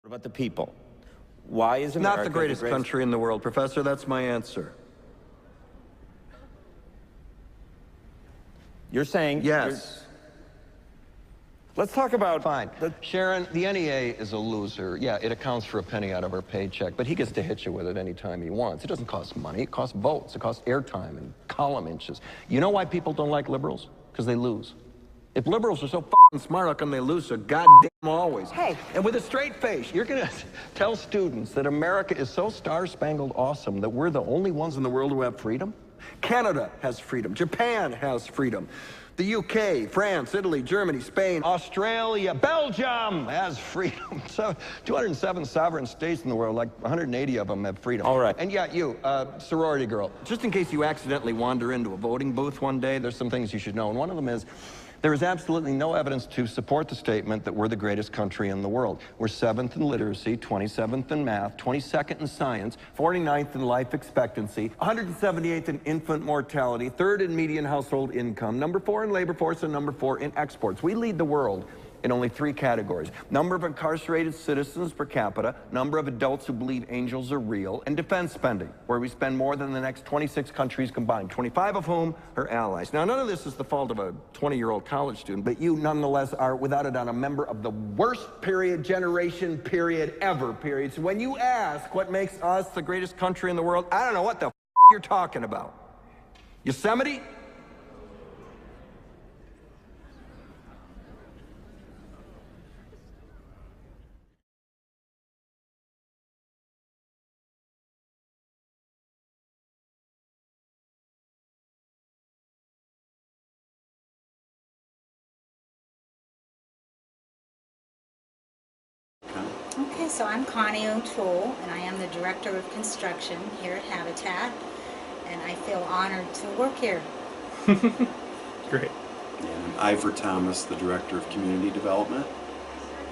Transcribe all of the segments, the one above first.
What about the people? Why is America not the greatest country in the world, Professor? That's my answer. You're saying... Yes. Let's talk about... Fine. Sharon, the NEA is a loser. Yeah, it accounts for a penny out of our paycheck, but he gets to hit you with it anytime he wants. It doesn't cost money. It costs votes. It costs airtime and column inches. You know why people don't like liberals? Because they lose. If liberals are so f***ing smart, how come they lose so goddamn always? Hey. And with a straight face, you're going to tell students that America is so star-spangled awesome that we're the only ones in the world who have freedom? Canada has freedom. Japan has freedom. The UK, France, Italy, Germany, Spain, Australia, Belgium has freedom. So 207 sovereign states in the world, like 180 of them have freedom. All right. And yeah, you, sorority girl, just in case you accidentally wander into a voting booth one day, there's some things you should know. And one of them is, there is absolutely no evidence to support the statement that we're the greatest country in the world. We're 7th in literacy, 27th in math, 22nd in science, 49th in life expectancy, 178th in infant mortality, 3rd in median household income, number 4 in labor force, and number 4 in exports. We lead the world in only 3 categories: number of incarcerated citizens per capita, number of adults who believe angels are real, and defense spending, where we spend more than the next 26 countries combined, 25 of whom are allies. Now, none of this is the fault of a 20-year-old college student, but you nonetheless are, without a doubt, a member of the worst generation ever. So when you ask what makes us the greatest country in the world, I don't know what the you're talking about. Yosemite? Okay, so I'm Connie O'Toole, and I am the Director of Construction here at Habitat, and I feel honored to work here. Great. And I'm Ivor Thomas, the Director of Community Development.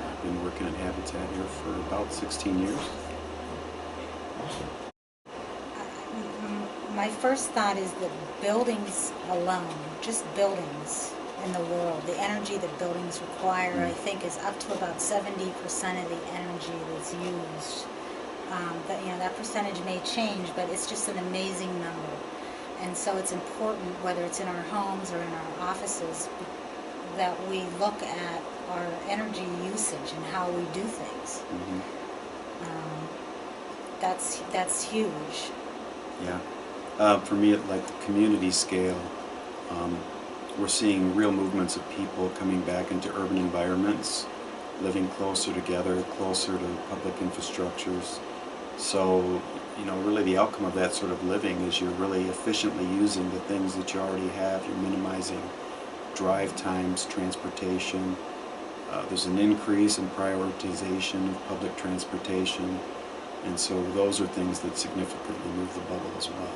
I've been working at Habitat here for about 16 years. My first thought is that buildings alone, just buildings in the world, the energy that buildings require, I think, is up to about 70% of the energy that's used. That percentage may change, but it's just an amazing number. And so it's important, whether it's in our homes or in our offices, that we look at our energy usage and how we do things. That's huge. Yeah. For me, at like the community scale, we're seeing real movements of people coming back into urban environments, living closer together, closer to public infrastructures. So, really the outcome of that sort of living is you're really efficiently using the things that you already have. You're minimizing drive times, transportation. There's an increase in prioritization of public transportation. And so those are things that significantly move the bubble as well.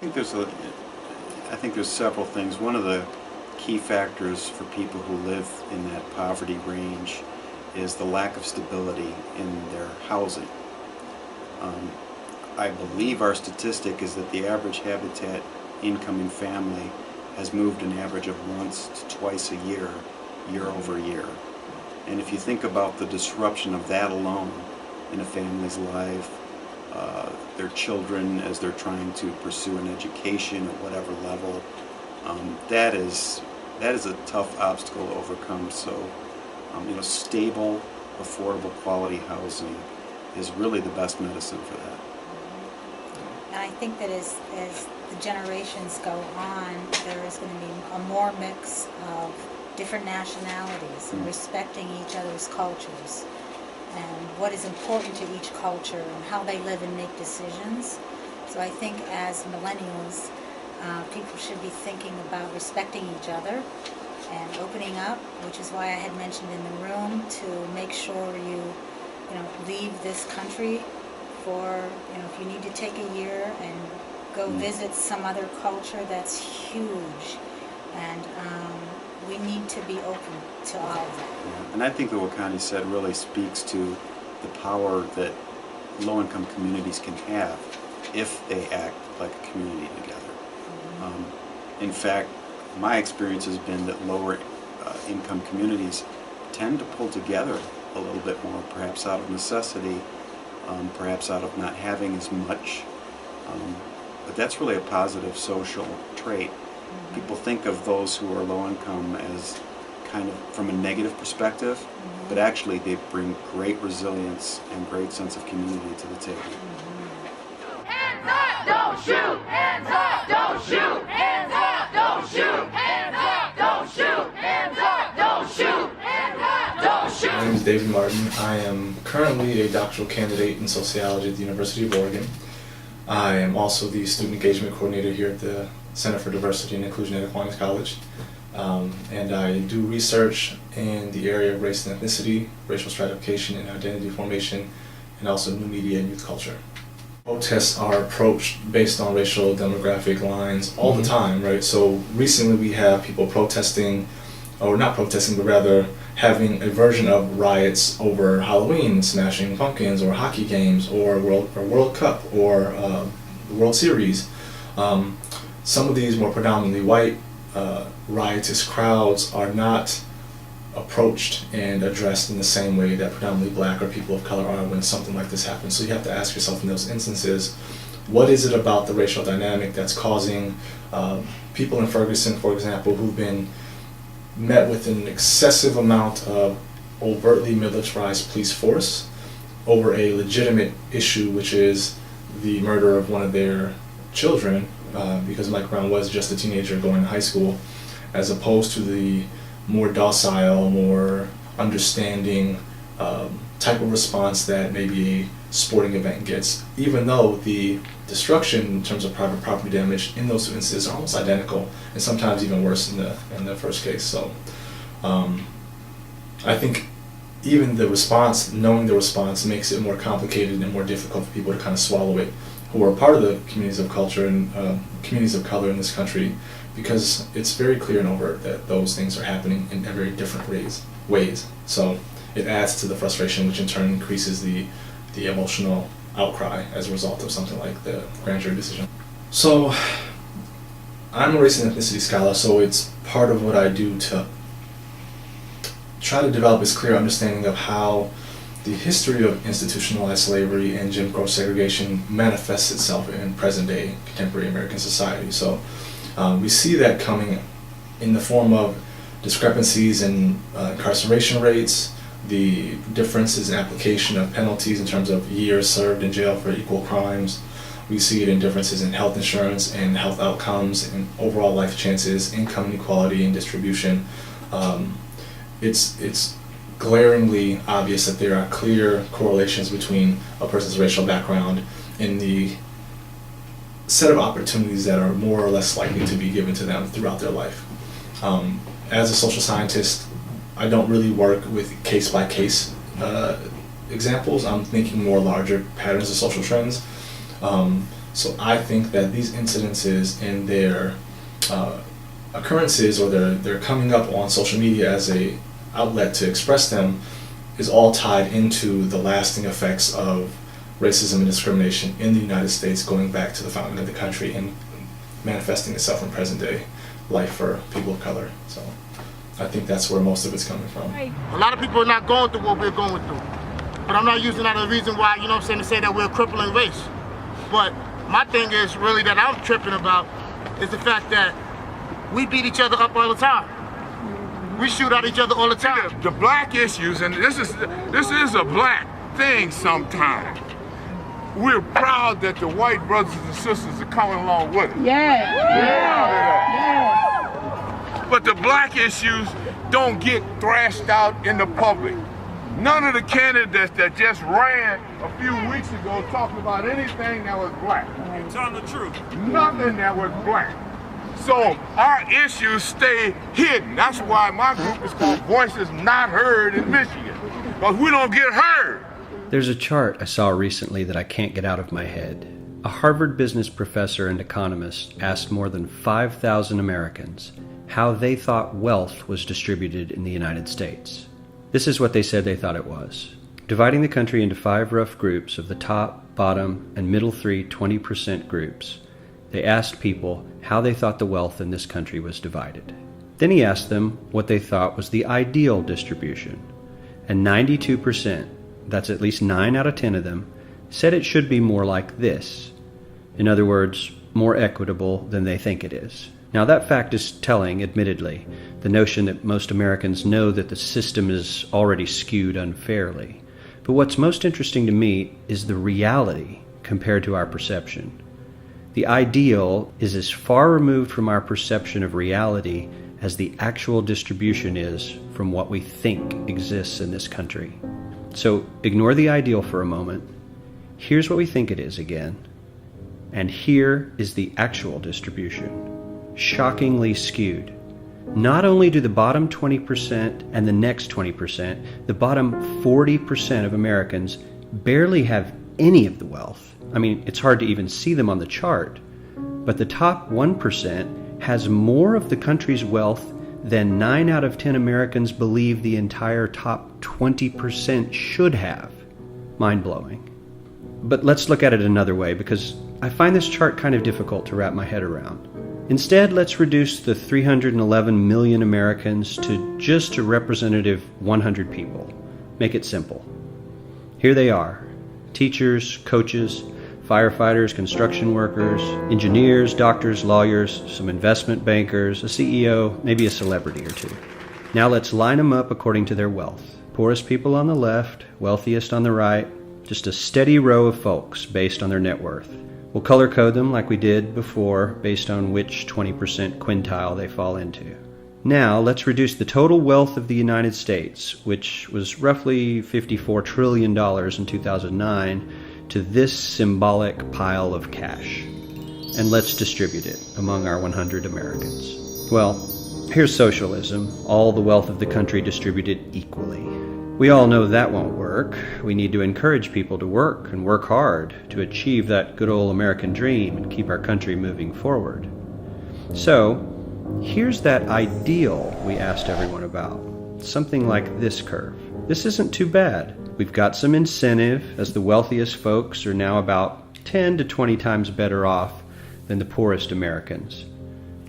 I think there's several things. One of the key factors for people who live in that poverty range is the lack of stability in their housing. I believe our statistic is that the average Habitat incoming family has moved an average of once to twice a year, year over year. And if you think about the disruption of that alone in a family's life, their children as they're trying to pursue an education at whatever level, that is a tough obstacle to overcome. So, stable, affordable, quality housing is really the best medicine for that. And I think that as the generations go on, there is going to be a more mix of different nationalities and respecting each other's cultures and what is important to each culture and how they live and make decisions. So I think as millennials, people should be thinking about respecting each other and opening up, which is why I had mentioned in the room to make sure you leave this country for, if you need to take a year and go visit some other culture, that's huge. And we need to be open to all of that. Yeah. And I think that what Connie said really speaks to the power that low-income communities can have if they act like a community together. In fact, my experience has been that lower income communities tend to pull together a little bit more, perhaps out of necessity, perhaps out of not having as much. But that's really a positive social trait. People think of those who are low income as kind of from a negative perspective, but actually they bring great resilience and great sense of community to the table. Hands up, don't shoot! Hands up, don't shoot! Hands up, don't shoot! Hands up, don't shoot! Hands up, don't shoot! Hands up, don't shoot! My name is David Martin. I am currently a doctoral candidate in sociology at the University of Oregon. I am also the student engagement coordinator here at the Center for Diversity and Inclusion at Aquinas College. And I do research in the area of race and ethnicity, racial stratification and identity formation, and also new media and youth culture. Protests are approached based on racial demographic lines all the time, right? So recently we have people protesting, or not protesting, but rather having a version of riots over Halloween, smashing pumpkins, or hockey games, or World Cup, or the World Series. Some of these more predominantly white riotous crowds are not approached and addressed in the same way that predominantly black or people of color are when something like this happens. So you have to ask yourself in those instances, what is it about the racial dynamic that's causing people in Ferguson, for example, who've been met with an excessive amount of overtly militarized police force over a legitimate issue, which is the murder of one of their children, because Mike Brown was just a teenager going to high school, as opposed to the more docile, more understanding type of response that maybe a sporting event gets, even though the destruction in terms of private property damage in those two instances are almost identical, and sometimes even worse in the first case. So I think even the response, knowing the response, makes it more complicated and more difficult for people to kind of swallow it, who are part of the communities of culture and communities of color in this country, because it's very clear and overt that those things are happening in very different ways. So it adds to the frustration, which in turn increases the emotional outcry as a result of something like the grand jury decision. So I'm a race and ethnicity scholar, so it's part of what I do to try to develop this clear understanding of how the history of institutionalized slavery and Jim Crow segregation manifests itself in present-day contemporary American society. So we see that coming in the form of discrepancies in incarceration rates, the differences in application of penalties in terms of years served in jail for equal crimes. We see it in differences in health insurance and health outcomes and overall life chances, income inequality and distribution. It's glaringly obvious that there are clear correlations between a person's racial background and the set of opportunities that are more or less likely to be given to them throughout their life. As a social scientist, I don't really work with case-by-case examples. I'm thinking more larger patterns of social trends. So I think that these incidences and their occurrences, or their coming up on social media as a outlet to express them, is all tied into the lasting effects of racism and discrimination in the United States going back to the founding of the country and manifesting itself in present day life for people of color. So I think that's where most of it's coming from. A lot of people are not going through what we're going through. But I'm not using that as a reason why, you know what I'm saying, to say that we're a crippling race. But my thing is really that I'm tripping about is the fact that we beat each other up all the time. We shoot at each other all the time. The black issues, and this is a black thing sometimes. We're proud that the white brothers and sisters are coming along with it. But the black issues don't get thrashed out in the public. None of the candidates that just ran a few weeks ago talking about anything that was black. Telling the truth. Nothing that was black. So our issues stay hidden. That's why my group is called Voices Not Heard in Michigan, because we don't get heard. There's a chart I saw recently that I can't get out of my head. A Harvard business professor and economist asked more than 5,000 Americans how they thought wealth was distributed in the United States. This is what they said they thought it was. Dividing the country into 5 rough groups of the top, bottom, and middle 3 20% groups, they asked people how they thought the wealth in this country was divided. Then he asked them what they thought was the ideal distribution. And 92%, that's at least 9 out of 10 of them, said it should be more like this. In other words, more equitable than they think it is. Now that fact is telling, admittedly, the notion that most Americans know that the system is already skewed unfairly. But what's most interesting to me is the reality compared to our perception. The ideal is as far removed from our perception of reality as the actual distribution is from what we think exists in this country. So ignore the ideal for a moment. Here's what we think it is again. And here is the actual distribution. Shockingly skewed. Not only do the bottom 20% and the next 20%, the bottom 40% of Americans barely have any of the wealth. I mean, it's hard to even see them on the chart. But the top 1% has more of the country's wealth than 9 out of 10 Americans believe the entire top 20% should have. Mind-blowing. But let's look at it another way, because I find this chart kind of difficult to wrap my head around. Instead, let's reduce the 311 million Americans to just a representative 100 people. Make it simple. Here they are: teachers, coaches, firefighters, construction workers, engineers, doctors, lawyers, some investment bankers, a CEO, maybe a celebrity or two. Now let's line them up according to their wealth. Poorest people on the left, wealthiest on the right, just a steady row of folks based on their net worth. We'll color code them like we did before based on which 20% quintile they fall into. Now let's reduce the total wealth of the United States, which was roughly $54 trillion in 2009, to this symbolic pile of cash. And let's distribute it among our 100 Americans. Well, here's socialism, all the wealth of the country distributed equally. We all know that won't work. We need to encourage people to work and work hard to achieve that good old American dream and keep our country moving forward. So, here's that ideal we asked everyone about. Something like this curve. This isn't too bad. We've got some incentive, as the wealthiest folks are now about 10 to 20 times better off than the poorest Americans.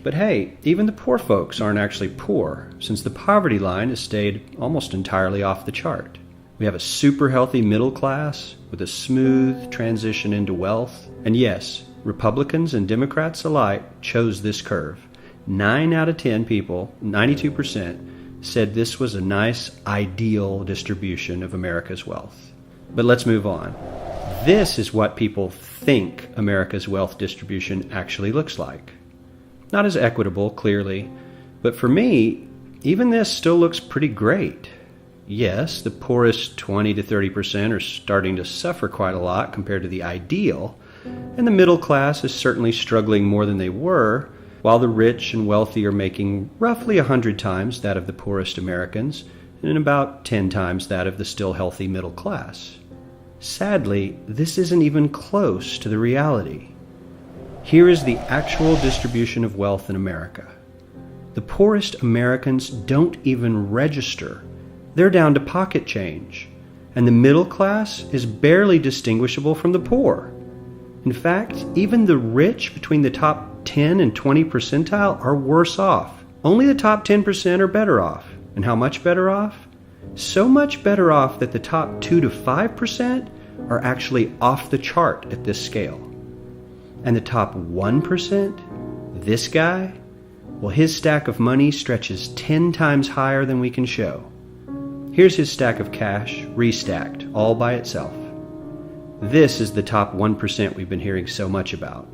But hey, even the poor folks aren't actually poor, since the poverty line has stayed almost entirely off the chart. We have a super healthy middle class with a smooth transition into wealth. And yes, Republicans and Democrats alike chose this curve. 9 out of 10 people, 92%, said this was a nice, ideal distribution of America's wealth. But let's move on. This is what people think America's wealth distribution actually looks like. Not as equitable, clearly, but for me, even this still looks pretty great. Yes, the poorest 20 to 30% are starting to suffer quite a lot compared to the ideal, and the middle class is certainly struggling more than they were, while the rich and wealthy are making roughly 100 times that of the poorest Americans, and about 10 times that of the still healthy middle class. Sadly, this isn't even close to the reality. Here is the actual distribution of wealth in America. The poorest Americans don't even register. They're down to pocket change. And the middle class is barely distinguishable from the poor. In fact, even the rich between the top 10 and 20 percentile are worse off. Only the top 10% are better off. And how much better off? So much better off that the top 2 to 5% are actually off the chart at this scale. And the top 1%, this guy, well, his stack of money stretches 10 times higher than we can show. Here's his stack of cash, restacked, all by itself. This is the top 1% we've been hearing so much about.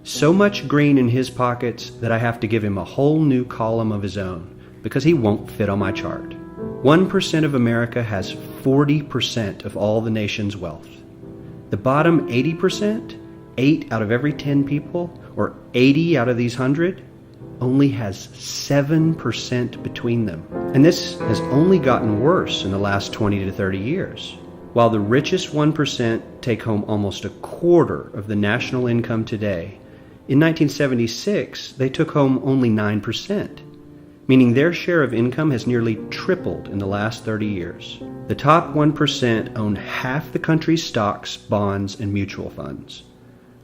So much green in his pockets that I have to give him a whole new column of his own, because he won't fit on my chart. 1% of America has 40% of all the nation's wealth. The bottom 80%, 8 out of every 10 people, or 80 out of these 100, only has 7% between them. And this has only gotten worse in the last 20 to 30 years. While the richest 1% take home almost a quarter of the national income today, in 1976, they took home only 9%, meaning their share of income has nearly tripled in the last 30 years. The top 1% own half the country's stocks, bonds, and mutual funds.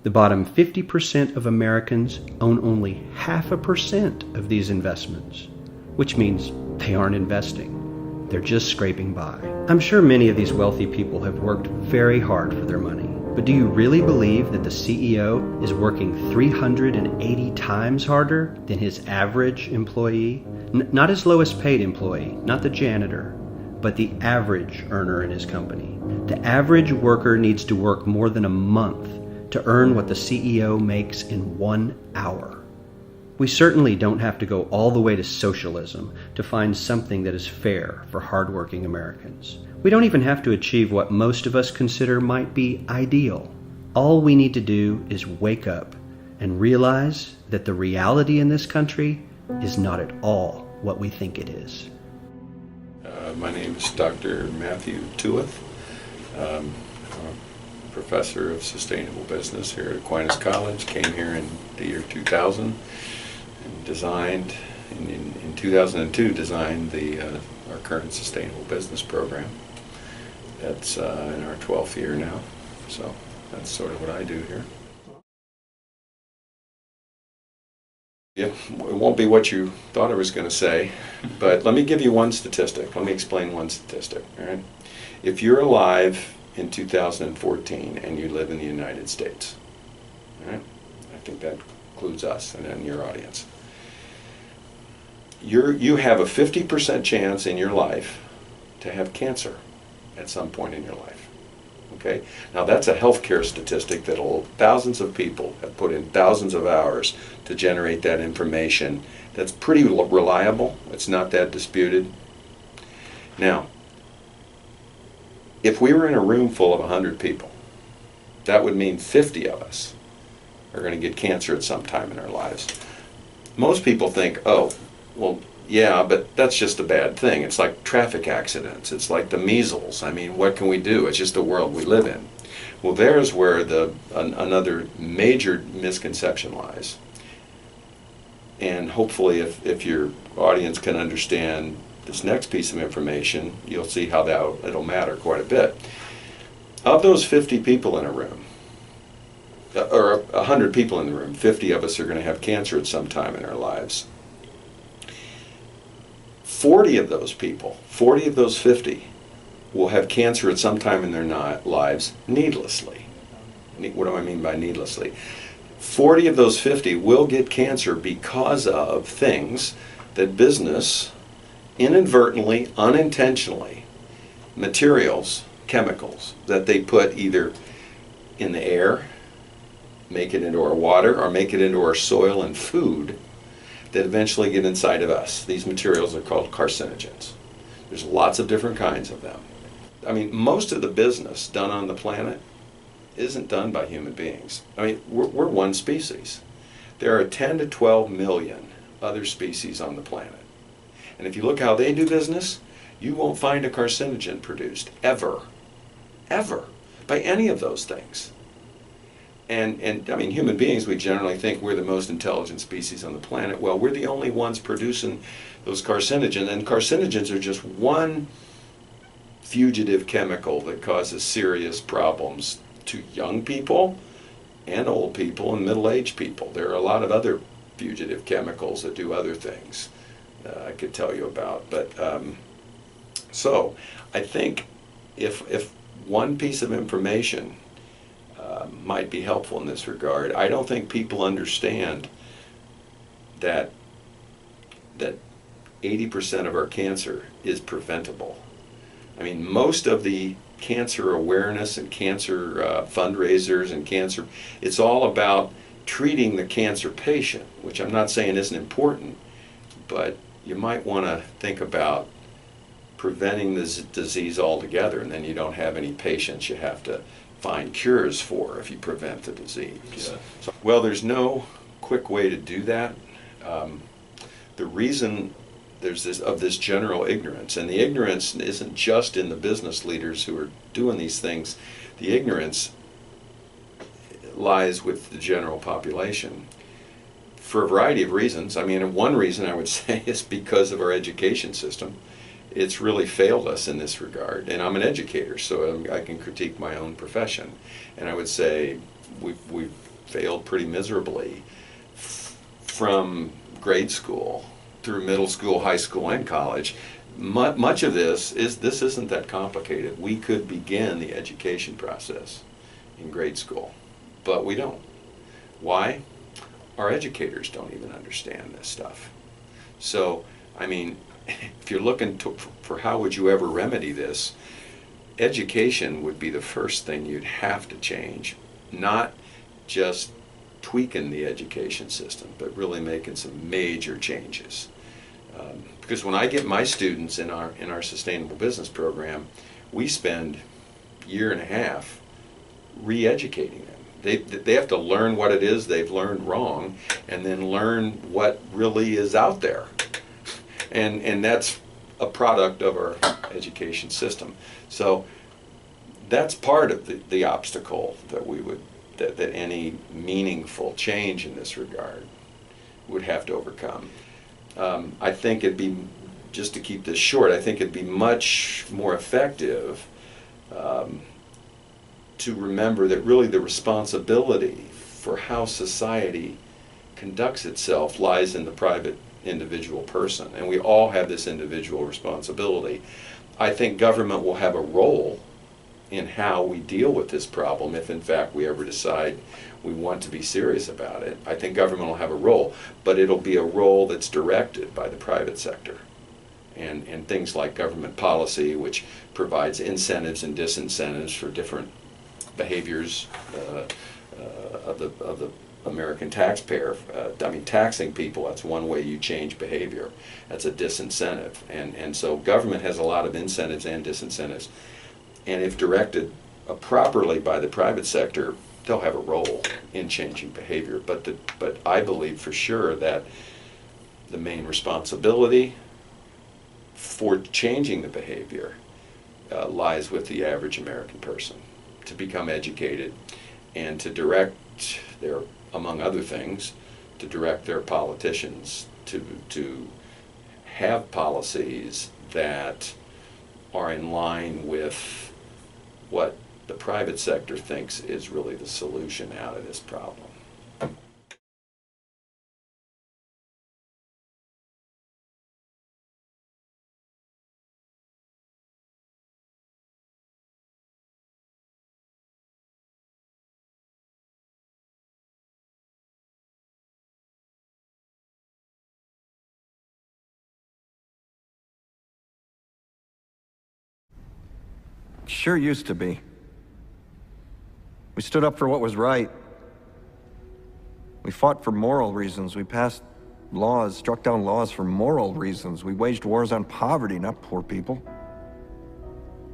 The bottom 50% of Americans own only 0.5% of these investments. which means they aren't investing. They're just scraping by. I'm sure many of these wealthy people have worked very hard for their money. But do you really believe that the CEO is working 380 times harder than his average employee? Not his lowest paid employee, not the janitor, but the average earner in his company. The average worker needs to work more than a month to earn what the CEO makes in 1 hour. We certainly don't have to go all the way to socialism to find something that is fair for hardworking Americans. We don't even have to achieve what most of us consider might be ideal. All we need to do is wake up and realize that the reality in this country is not at all what we think it is. My name is Dr. Matthew Tuath. I'm a professor of sustainable business here at Aquinas College. Came here in the year 2000 and designed, in 2002, designed our current sustainable business program. That's in our 12th year now, so that's sort of what I do here. Yeah, it won't be what you thought I was going to say, but let me give you one statistic. Let me explain one statistic. All right? If you're alive in 2014 and you live in the United States, all right? I think that includes us and your audience. You have a 50% chance in your life to have cancer at some point in your life. Okay? Now that's a healthcare statistic that thousands of people have put in thousands of hours to generate that information. That's pretty reliable. It's not that disputed. Now, if we were in a room full of 100 people, that would mean 50 of us are going to get cancer at some time in our lives. Most people think, oh, well, yeah, but that's just a bad thing. It's like traffic accidents. It's like the measles. I mean, what can we do? It's just the world we live in. Well, there's where another major misconception lies. And hopefully if your audience can understand this next piece of information, you'll see how it'll matter quite a bit. Of those 50 people in a room, or 100 people in the room, 50 of us are going to have cancer at some time in our lives. 40 of those people, 40 of those 50, will have cancer at some time in their lives needlessly. What do I mean by needlessly? 40 of those 50 will get cancer because of things that business inadvertently, unintentionally, materials, chemicals that they put either in the air, make it into our water, or make it into our soil and food that eventually get inside of us. These materials are called carcinogens. There's lots of different kinds of them. I mean, most of the business done on the planet isn't done by human beings. I mean, we're one species. There are 10 to 12 million other species on the planet. And if you look how they do business, you won't find a carcinogen produced, ever, by any of those things. And I mean, human beings, we generally think we're the most intelligent species on the planet. Well, we're the only ones producing those carcinogens, and carcinogens are just one fugitive chemical that causes serious problems to young people and old people and middle-aged people. There are a lot of other fugitive chemicals that do other things I could tell you about. But so I think if one piece of information might be helpful in this regard, I don't think people understand that 80% of our cancer is preventable. I mean, most of the cancer awareness and cancer fundraisers and cancer, it's all about treating the cancer patient, which I'm not saying isn't important, but you might want to think about preventing this disease altogether, and then you don't have any patients you have to find cures for if you prevent the disease. Yeah. So, well, there's no quick way to do that. The reason there's this general ignorance, and the ignorance isn't just in the business leaders who are doing these things. The ignorance lies with the general population for a variety of reasons. I mean, one reason I would say is because of our education system. It's really failed us in this regard, and I'm an educator, so I can critique my own profession, and I would say we've failed pretty miserably from grade school through middle school, high school, and college. Much of this isn't that complicated. We could begin the education process in grade school, but we don't. Why? Our educators don't even understand this stuff. So, I mean, if you're looking for how would you ever remedy this, education would be the first thing you'd have to change, not just tweaking the education system, but really making some major changes. Because when I get my students in our sustainable business program, we spend a year and a half re-educating them. They have to learn what it is they've learned wrong, and then learn what really is out there. And that's a product of our education system. So that's part of the obstacle that that any meaningful change in this regard would have to overcome. I think it'd be, just to keep this short, I think it'd be much more effective to remember that really the responsibility for how society conducts itself lies in the private individual person, and we all have this individual responsibility. I think government will have a role in how we deal with this problem if in fact we ever decide we want to be serious about it. I think government will have a role, but it'll be a role that's directed by the private sector. And things like government policy, which provides incentives and disincentives for different behaviors of the American taxpayer. I mean, taxing people, that's one way you change behavior. That's a disincentive. And so government has a lot of incentives and disincentives. And if directed properly by the private sector, they'll have a role in changing behavior. But I believe for sure that the main responsibility for changing the behavior lies with the average American person, to become educated and to direct their, among other things, to direct their politicians to have policies that are in line with what the private sector thinks is really the solution out of this problem. Sure used to be. We stood up for what was right. We fought for moral reasons. We passed laws, struck down laws for moral reasons. We waged wars on poverty, not poor people.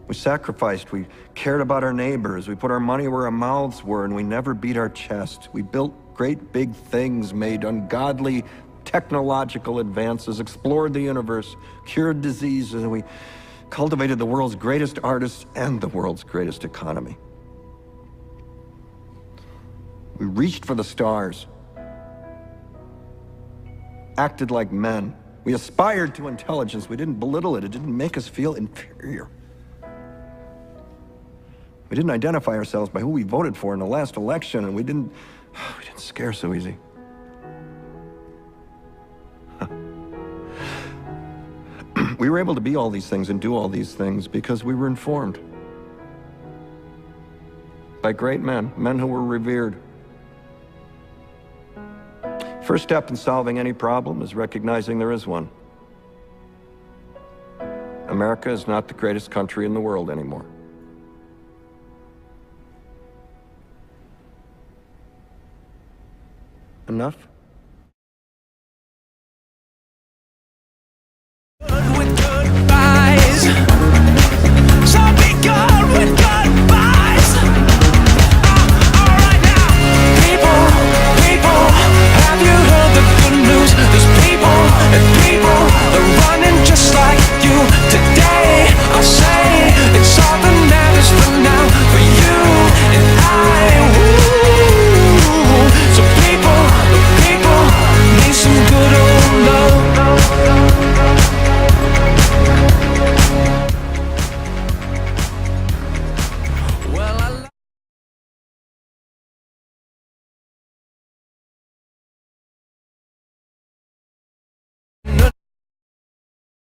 We sacrificed. We cared about our neighbors. We put our money where our mouths were, and we never beat our chest. We built great big things, made ungodly technological advances, explored the universe, cured diseases, and we cultivated the world's greatest artists and the world's greatest economy. We reached for the stars, acted like men. We aspired to intelligence. We didn't belittle it. It didn't make us feel inferior. We didn't identify ourselves by who we voted for in the last election, and we didn't scare so easy. We were able to be all these things and do all these things because we were informed by great men, men who were revered. First step in solving any problem is recognizing there is one. America is not the greatest country in the world anymore. Enough? With goodbyes, so be gone.